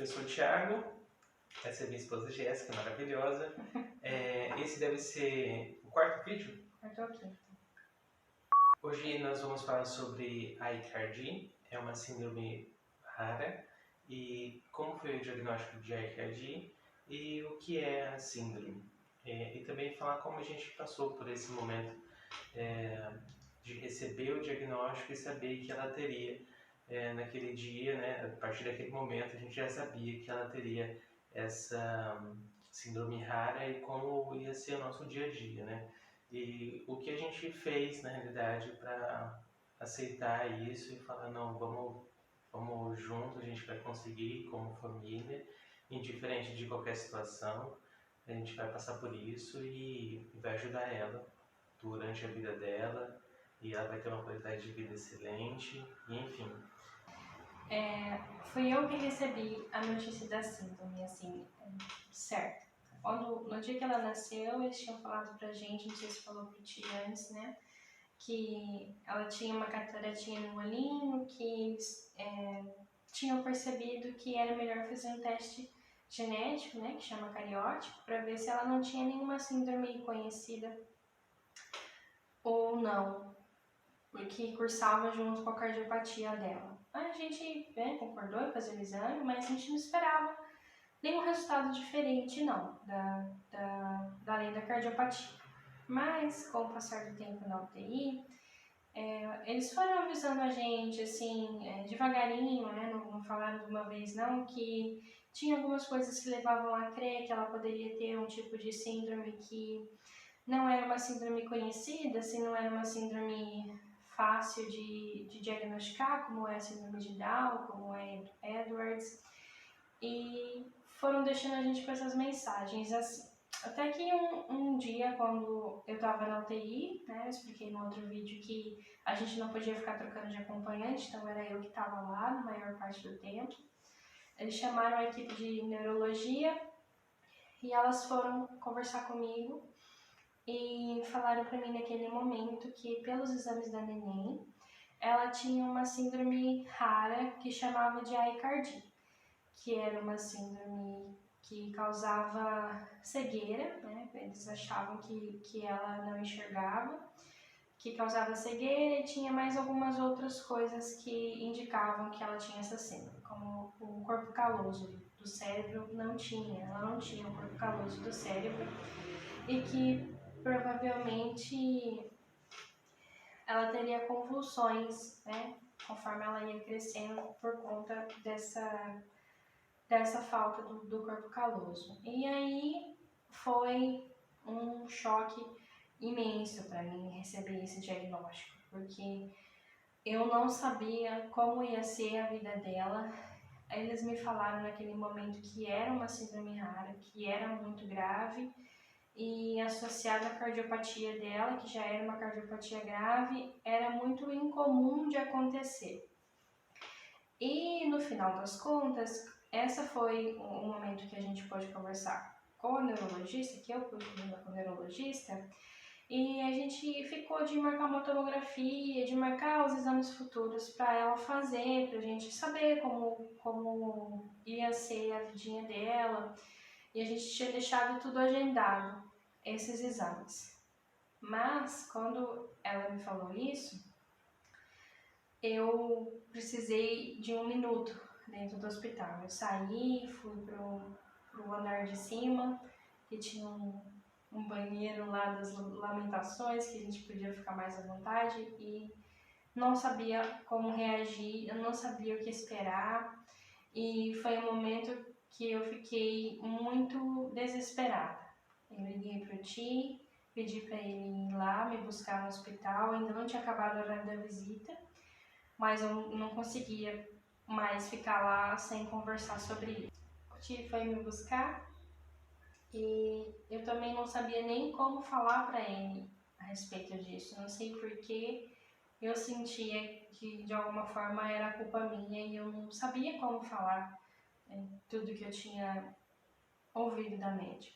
eu sou o Thiago, essa é minha esposa Jéssica, maravilhosa. Esse deve ser o quarto vídeo? Quarto. Hoje nós vamos falar sobre a Aicardi, é uma síndrome rara, e como foi o diagnóstico de Aicardi e o que é a síndrome. E também falar como a gente passou por esse momento de receber o diagnóstico e saber que ela teria naquele dia, né, a partir daquele momento a gente já sabia que ela teria essa síndrome rara e como ia ser o nosso dia a dia, né? E o que a gente fez na realidade para aceitar isso e falar, não, vamos junto, a gente vai conseguir como família, indiferente de qualquer situação, a gente vai passar por isso e vai ajudar ela durante a vida dela, e ela vai ter uma qualidade de vida excelente, e enfim. Fui eu que recebi a notícia da síndrome, assim, certo. No dia que ela nasceu, eles tinham falado pra gente, não sei se falou pro Ti antes, né, que ela tinha uma cataratinha no olhinho, que eles tinham percebido que era melhor fazer um teste genético, né, que chama cariótipo, para ver se ela não tinha nenhuma síndrome conhecida ou não, porque cursava junto com a cardiopatia dela. A gente concordou em fazer o exame, mas a gente não esperava nenhum resultado diferente, não, além da cardiopatia. Mas, com o passar do tempo na UTI, eles foram avisando a gente, assim, devagarinho, né, não falaram de uma vez não, que tinha algumas coisas que levavam a crer que ela poderia ter um tipo de síndrome que não era uma síndrome conhecida, assim, não era uma síndrome fácil de diagnosticar, como é a síndrome de Down, como é Edwards, e foram deixando a gente com essas mensagens, assim. Até que um dia, quando eu estava na UTI, né, eu expliquei no outro vídeo que a gente não podia ficar trocando de acompanhante, então era eu que estava lá na maior parte do tempo. Eles chamaram a equipe de neurologia e elas foram conversar comigo e falaram para mim naquele momento que, pelos exames da neném, ela tinha uma síndrome rara que chamava de Aicardi, que era uma síndrome que causava cegueira, né? Eles achavam que ela não enxergava, que causava cegueira, e tinha mais algumas outras coisas que indicavam que ela tinha essa síndrome, como o corpo caloso do cérebro ela não tinha o corpo caloso do cérebro, e que provavelmente ela teria convulsões, né, conforme ela ia crescendo por conta dessa falta do corpo caloso. E aí foi um choque imenso para mim receber esse diagnóstico, porque eu não sabia como ia ser a vida dela. Eles me falaram naquele momento que era uma síndrome rara, que era muito grave, e associada à cardiopatia dela, que já era uma cardiopatia grave, era muito incomum de acontecer. E no final das contas, essa foi o momento que a gente pôde conversar com o neurologista, que eu pude conversar com o neurologista, e a gente ficou de marcar uma tomografia, de marcar os exames futuros para ela fazer, para a gente saber como ia ser a vidinha dela, e a gente tinha deixado tudo agendado, esses exames. Mas, quando ela me falou isso, eu precisei de 1 minuto dentro do hospital. Eu saí, fui pro andar de cima, que tinha um banheiro lá das lamentações, que a gente podia ficar mais à vontade, e não sabia como reagir, eu não sabia o que esperar, e foi um momento que eu fiquei muito desesperada. Eu liguei pro Ti, pedi para ele ir lá me buscar no hospital, ainda não tinha acabado o horário da visita, mas eu não conseguia mais ficar lá sem conversar sobre isso. O Ti foi me buscar e eu também não sabia nem como falar para ele a respeito disso. Não sei porque eu sentia que de alguma forma era culpa minha e eu não sabia como falar tudo que eu tinha ouvido da médica.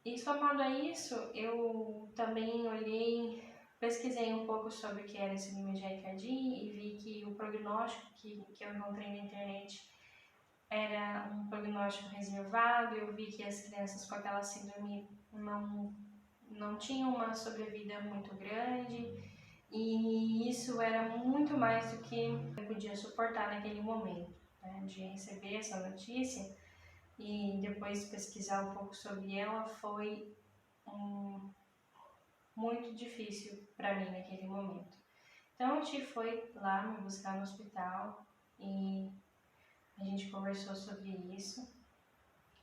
E somado a isso, eu também pesquisei um pouco sobre o que era síndrome de Aicardi e vi que o prognóstico que eu encontrei na internet era um prognóstico reservado, eu vi que as crianças com aquela síndrome não tinham uma sobrevida muito grande, e isso era muito mais do que eu podia suportar naquele momento, né? De receber essa notícia e depois pesquisar um pouco sobre ela foi muito difícil para mim naquele momento. Então a gente foi lá me buscar no hospital e a gente conversou sobre isso,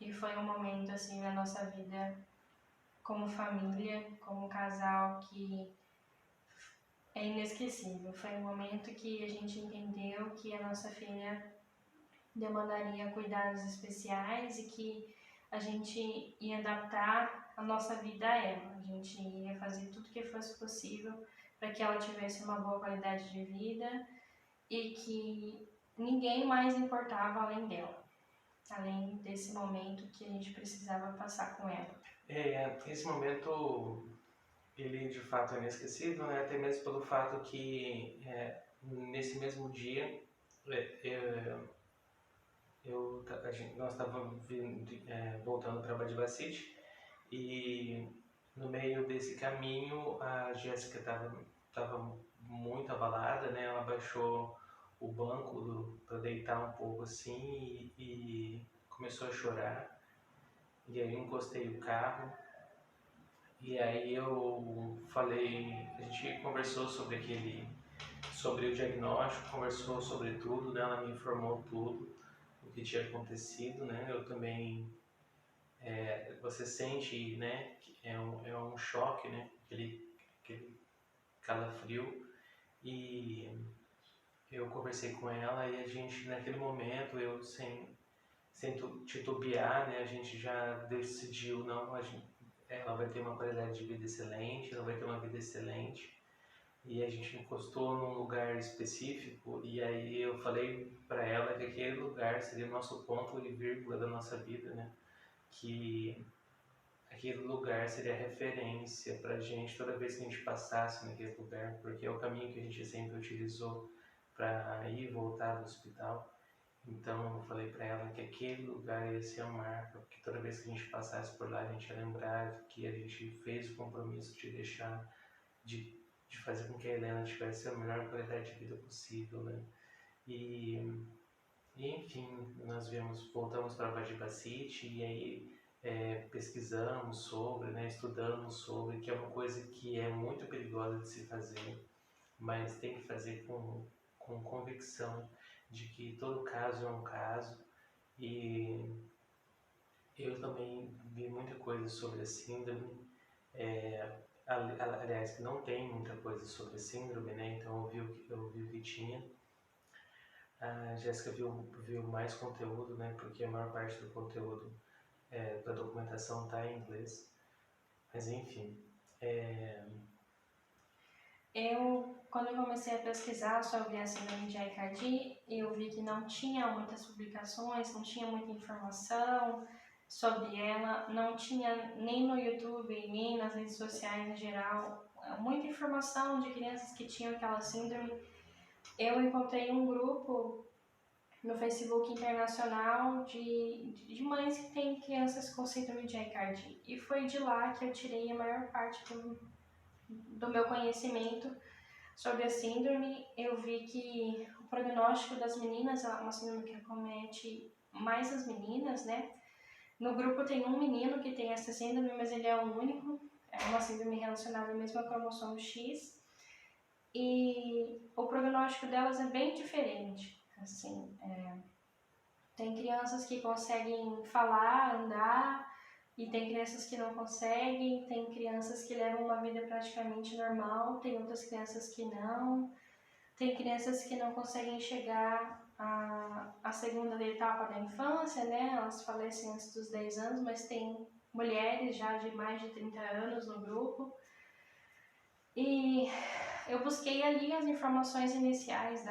e foi um momento assim na nossa vida como família, como casal, que é inesquecível. Foi um momento que a gente entendeu que a nossa filha demandaria cuidados especiais e que a gente ia adaptar a nossa vida a ela. A gente ia fazer tudo que fosse possível para que ela tivesse uma boa qualidade de vida e que ninguém mais importava além dela, além desse momento que a gente precisava passar com ela. Esse momento, ele de fato é inesquecível, né? Até mesmo pelo fato que nesse mesmo dia nós estávamos voltando para Badivacite, e no meio desse caminho a Jéssica estava muito abalada, né? Ela baixou o banco para deitar um pouco assim e começou a chorar. E aí eu encostei o carro e aí eu falei, a gente conversou sobre o diagnóstico, conversou sobre tudo, né? Ela me informou tudo o que tinha acontecido, né? Eu também, você sente, né? Que é um choque, né? Aquele calafrio. E eu conversei com ela e a gente, naquele momento, eu sem titubear, né? A gente já decidiu, não, ela vai ter uma qualidade de vida excelente, ela vai ter uma vida excelente. E a gente encostou num lugar específico e aí eu falei para ela que aquele lugar seria o nosso ponto e vírgula da nossa vida, né? Que aquele lugar seria referência pra gente toda vez que a gente passasse naquele lugar, porque é o caminho que a gente sempre utilizou para ir e voltar do hospital. Então eu falei para ela que aquele lugar ia ser a marca, porque toda vez que a gente passasse por lá a gente ia lembrar que a gente fez o compromisso de deixar, de fazer com que a Helena tivesse a melhor qualidade de vida possível, né? E enfim, voltamos para Badivacite e aí pesquisamos sobre, né, estudamos sobre, que é uma coisa que é muito perigosa de se fazer, mas tem que fazer com convicção de que todo caso é um caso. E eu também vi muita coisa sobre a síndrome, aliás, que não tem muita coisa sobre a síndrome, né? Então eu vi o que tinha. A Jéssica viu mais conteúdo, né? Porque a maior parte do conteúdo da documentação está em inglês. Mas enfim. Quando eu comecei a pesquisar sobre a síndrome de Aicardi, eu vi que não tinha muitas publicações, não tinha muita informação sobre ela, não tinha nem no YouTube, nem nas redes sociais em geral, muita informação de crianças que tinham aquela síndrome. Eu encontrei um grupo no Facebook internacional de mães que têm crianças com síndrome de Aicardi, e foi de lá que eu tirei a maior parte do meu conhecimento sobre a síndrome. Eu vi que o prognóstico das meninas é uma síndrome que acomete mais as meninas, né? No grupo tem um menino que tem essa síndrome, mas ele é o único. É uma síndrome relacionada mesmo ao cromossomo X. E o prognóstico delas é bem diferente. Assim, tem crianças que conseguem falar, andar, e tem crianças que não conseguem, tem crianças que levam uma vida praticamente normal, tem outras crianças que não. Tem crianças que não conseguem chegar à segunda etapa da infância, né? Elas falecem antes dos 10 anos, mas tem mulheres já de mais de 30 anos no grupo. E eu busquei ali as informações iniciais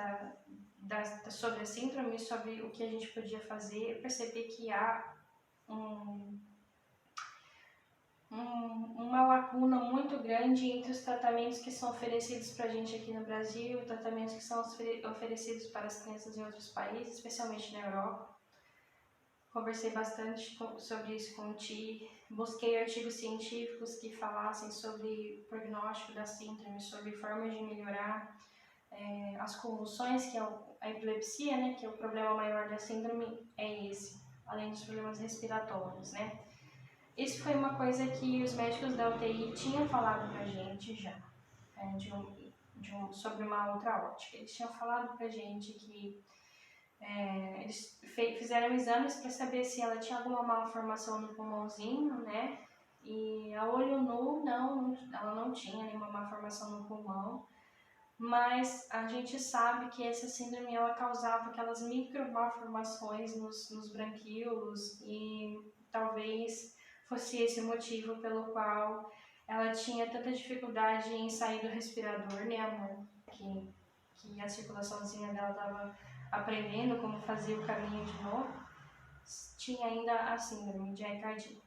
sobre a síndrome, sobre o que a gente podia fazer. Eu percebi que há uma lacuna muito grande entre os tratamentos que são oferecidos para a gente aqui no Brasil e tratamentos que são oferecidos para as crianças em outros países, especialmente na Europa. conversei bastante sobre isso com o Ti, busquei artigos científicos que falassem sobre o prognóstico da síndrome, sobre formas de melhorar as convulsões, que é a epilepsia, né, que é o problema maior da síndrome, é esse, além dos problemas respiratórios, né. Isso foi uma coisa que os médicos da UTI tinham falado pra gente já, sobre uma outra ótica. Eles tinham falado pra gente que eles fizeram exames para saber se ela tinha alguma malformação no pulmãozinho, né? E a olho nu, não, ela não tinha nenhuma malformação no pulmão, mas a gente sabe que essa síndrome ela causava aquelas micro malformações nos branquíolos e talvez fosse esse o motivo pelo qual ela tinha tanta dificuldade em sair do respirador, né, amor? Que a circulaçãozinha dela estava aprendendo como fazia o caminho de novo, tinha ainda a síndrome de Aicardi.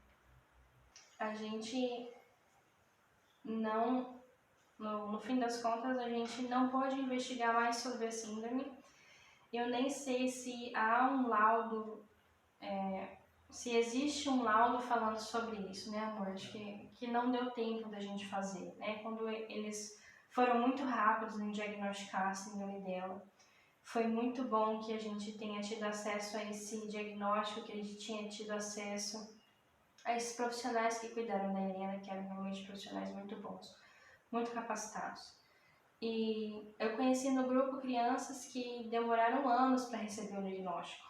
A gente não, no fim das contas, a gente não pode investigar mais sobre a síndrome. Eu nem sei se há um laudo, se existe um laudo falando sobre isso, né, amor? Acho que não deu tempo da gente fazer, né? Quando eles foram muito rápidos em diagnosticar a síndrome dela. Foi muito bom que a gente tenha tido acesso a esse diagnóstico, que a gente tinha tido acesso a esses profissionais que cuidaram da Helena, que eram realmente profissionais muito bons, muito capacitados. E eu conheci no grupo crianças que demoraram anos para receber o diagnóstico.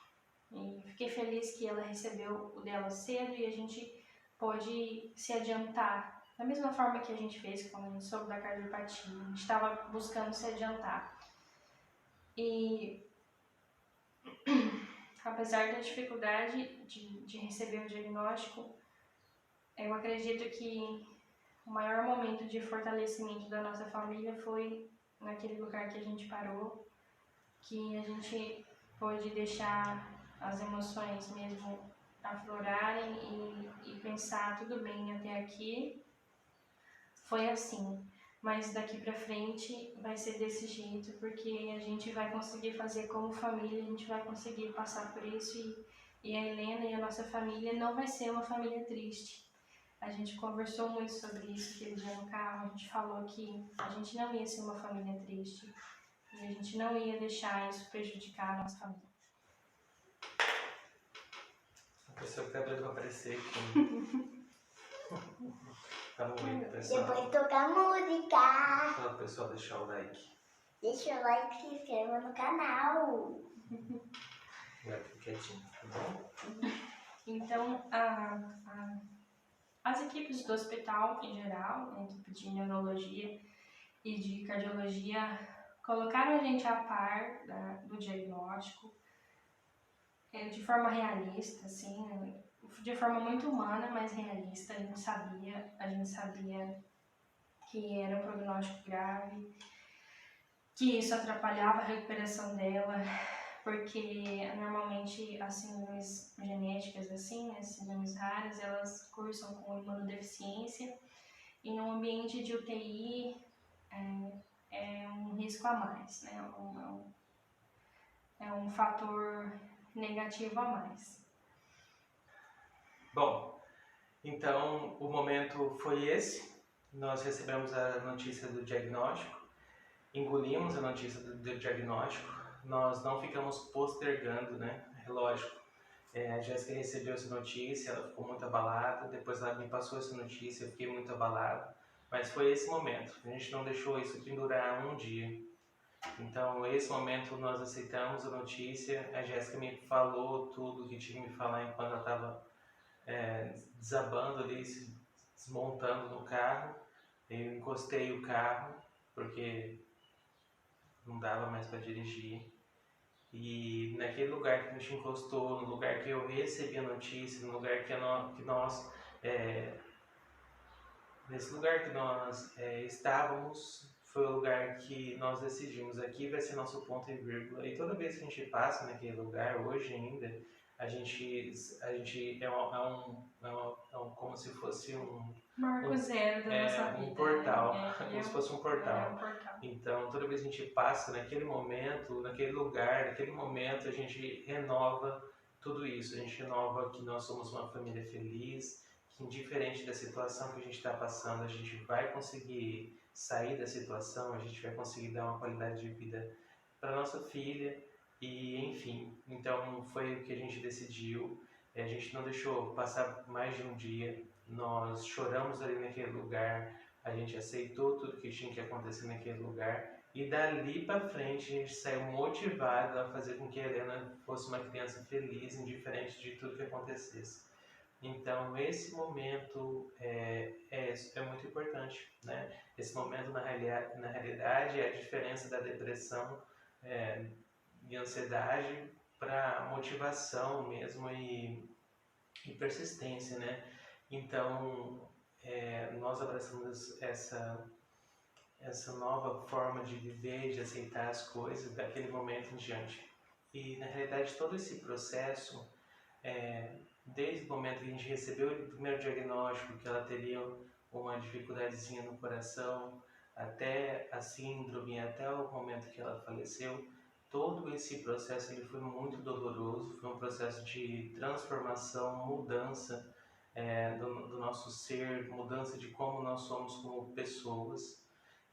E fiquei feliz que ela recebeu o dela cedo e a gente pôde se adiantar. Da mesma forma que a gente fez quando a gente soube da cardiopatia, a gente estava buscando se adiantar. E apesar da dificuldade de receber o diagnóstico, eu acredito que o maior momento de fortalecimento da nossa família foi naquele lugar que a gente parou, que a gente pôde deixar as emoções mesmo aflorarem e pensar, tudo bem, até aqui foi assim, mas daqui pra frente vai ser desse jeito, porque a gente vai conseguir fazer como família, a gente vai conseguir passar por isso e a Helena e a nossa família não vai ser uma família triste. A gente conversou muito sobre isso aquele dia no carro, a gente falou que a gente não ia ser uma família triste e a gente não ia deixar isso prejudicar a nossa família. A pessoa que tá doida pra aparecer aqui. Tá bom, aí, pessoal. Depois tocar música. Fala pro pessoal deixar o like. Deixa o like e se inscreva no canal. Agora fica quietinho, tá bom? Então, as equipes do hospital em geral, a equipe de neurologia e de cardiologia, colocaram a gente a par do diagnóstico de forma realista, assim, de forma muito humana, mas realista. A gente sabia que era um prognóstico grave, que isso atrapalhava a recuperação dela, porque normalmente as síndromes genéticas, assim, as síndromes raras, elas cursam com imunodeficiência, e no ambiente de UTI é um risco a mais, né? É um fator negativo a mais. Bom, então o momento foi esse. Nós recebemos a notícia do diagnóstico, engolimos a notícia do diagnóstico, nós não ficamos postergando, né? É lógico. A Jéssica recebeu essa notícia, ela ficou muito abalada, depois ela me passou essa notícia, eu fiquei muito abalado, mas foi esse momento, a gente não deixou isso pendurar um dia. Então, esse momento nós aceitamos a notícia, a Jéssica me falou tudo que tinha que me falar enquanto ela estava desabando ali, se desmontando no carro. Eu encostei o carro, porque não dava mais para dirigir. E naquele lugar que a gente encostou, no lugar que eu recebi a notícia, no lugar que nós nesse lugar que nós estávamos, foi o lugar que nós decidimos, aqui vai ser nosso ponto e vírgula. E toda vez que a gente passa naquele lugar, hoje ainda, a gente como se fosse um Marco zero da nossa vida. Um portal, como se fosse um portal. Um portal. Então, toda vez que a gente passa naquele momento, naquele lugar, naquele momento, a gente renova tudo isso. A gente renova que nós somos uma família feliz, que indiferente da situação que a gente está passando, a gente vai conseguir sair da situação, a gente vai conseguir dar uma qualidade de vida para nossa filha e enfim. Então foi o que a gente decidiu. A gente não deixou passar mais de um dia. Nós choramos ali naquele lugar. A gente aceitou tudo que tinha que acontecer naquele lugar. E dali para frente a gente saiu motivado a fazer com que a Helena fosse uma criança feliz, indiferente de tudo que acontecesse. Então esse momento é muito importante, né? Esse momento na realidade é a diferença da depressão e ansiedade para motivação mesmo e persistência, né? Então nós abraçamos essa nova forma de viver, de aceitar as coisas daquele momento em diante. E na realidade todo esse processo, desde o momento que a gente recebeu o primeiro diagnóstico que ela teria uma dificuldadezinha no coração, até a síndrome, até o momento que ela faleceu, todo esse processo ele foi muito doloroso, foi um processo de transformação, mudança do nosso ser, mudança de como nós somos como pessoas.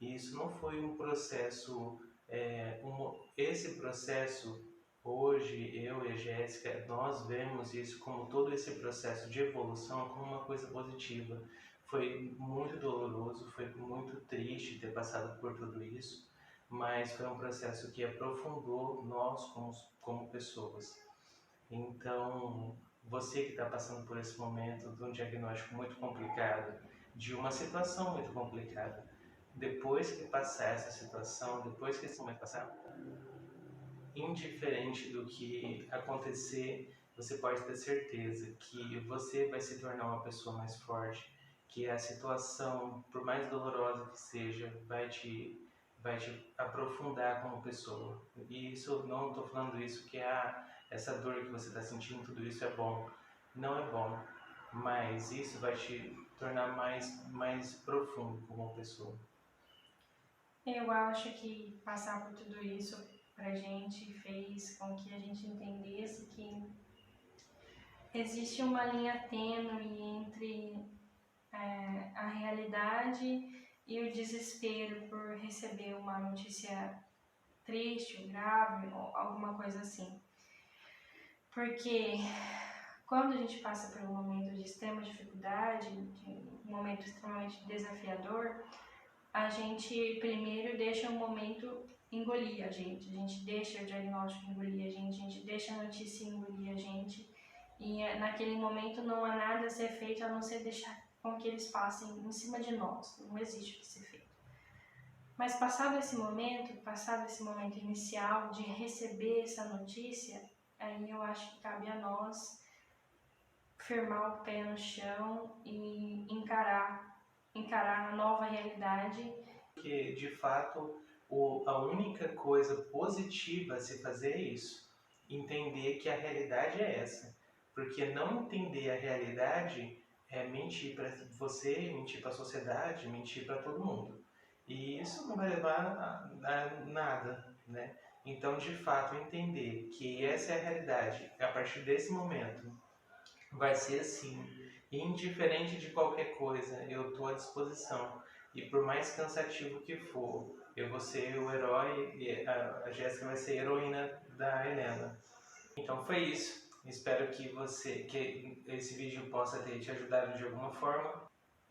E isso não foi um processo, esse processo, hoje eu e a Jéssica, nós vemos isso como todo esse processo de evolução como uma coisa positiva. Foi muito doloroso, foi muito triste ter passado por tudo isso, mas foi um processo que aprofundou nós como pessoas. Então, você que está passando por esse momento de um diagnóstico muito complicado, de uma situação muito complicada, depois que passar essa situação, depois que esse momento passar, indiferente do que acontecer, você pode ter certeza que você vai se tornar uma pessoa mais forte, que a situação, por mais dolorosa que seja, vai te aprofundar como pessoa. E isso, não estou falando isso que essa dor que você está sentindo, tudo isso é bom. Não é bom, mas isso vai te tornar mais profundo como pessoa. Eu acho que passar por tudo isso pra gente fez com que a gente entendesse que existe uma linha tênue entre a realidade e o desespero por receber uma notícia triste ou grave ou alguma coisa assim. Porque quando a gente passa por um momento de extrema dificuldade, um momento extremamente desafiador, a gente primeiro deixa o momento engolir a gente deixa o diagnóstico engolir a gente deixa a notícia engolir a gente, e naquele momento não há nada a ser feito a não ser deixar com que eles passem em cima de nós, não existe o que ser feito. Mas passado esse momento inicial de receber essa notícia, aí eu acho que cabe a nós firmar o pé no chão e encarar a nova realidade. Porque, de fato, a única coisa positiva a se fazer é isso. Entender que a realidade é essa. Porque não entender a realidade é mentir para você, mentir para a sociedade, mentir para todo mundo. E isso não vai levar a nada, né? Então, de fato, entender que essa é a realidade, a partir desse momento, vai ser assim, indiferente de qualquer coisa, eu estou à disposição. E por mais cansativo que for, eu vou ser o herói e a Jéssica vai ser a heroína da Helena. Então foi isso. Espero que esse vídeo possa ter te ajudado de alguma forma.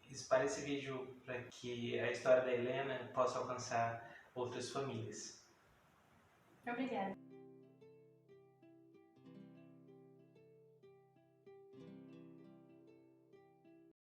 Espalhe esse vídeo para que a história da Helena possa alcançar outras famílias. Obrigada.